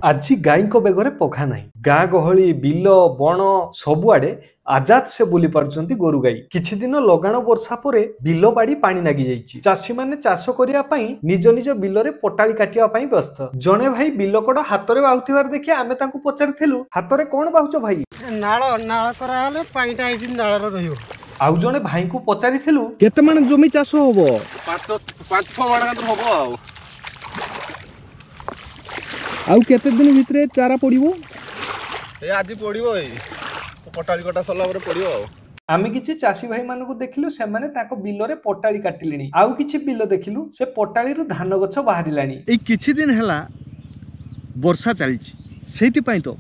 আজি गाईको बेगरे पखा नाही गाँ गहली बिल बण सबुआडे आजाद से बुली पारुचंती गोरु गाई किछि दिन लगाण वर्षा परे बिल बाड़ी पानी लागि जाईची चासी माने चाष करिया पई निज निज बिलरे पटाळी काटिया पई व्यस्त जणे भाई बिलकड हातरे बाहुथिबार देखि आमे तांकु पचारिथिलु हातरे कोन बाहुचो भाई नाळ नाळ करा हले पानीटा आइछि नाळ रहियो आउ जणे भाई को पचारिथिलु केते माने जमी चाष होबो 5-6 माने होबो आउ केते दिन भितरे चारा पड़िबो ए आजि पड़िबो ए पटाळी कटा सला परे पड़िबो आमे किछि चासी भाई मानको देखिलु से माने ताको बिलरे पटाळी काटिलेनी आउ किछि बिल देखिलु से पटाळी रु धान गछ बाहरिलानी ए किछि दिन हला वर्षा चलीछि सेति पई तो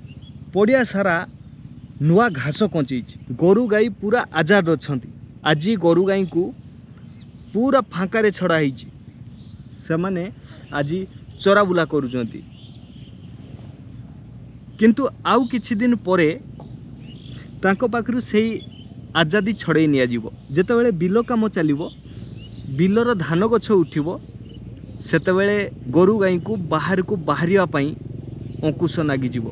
पड़िया सारा नुआ घास कंचीछि गोरु गाई पूरा आजाद अछंती आजि गोरु गाई को पूरा फांका रे छड़ा हिछि से माने आजि चरा बुला करूचंती किंतु आउ किछि दिन परे तांको पाखरु सेही आजादी छड़े निया जीवो जेतेबेले बिल काम चलिवो बिलर धान गछ उठिवो सेतेबेले गोरु गाई को बाहर को बाहरिया पई अंकुश नागी जीवो।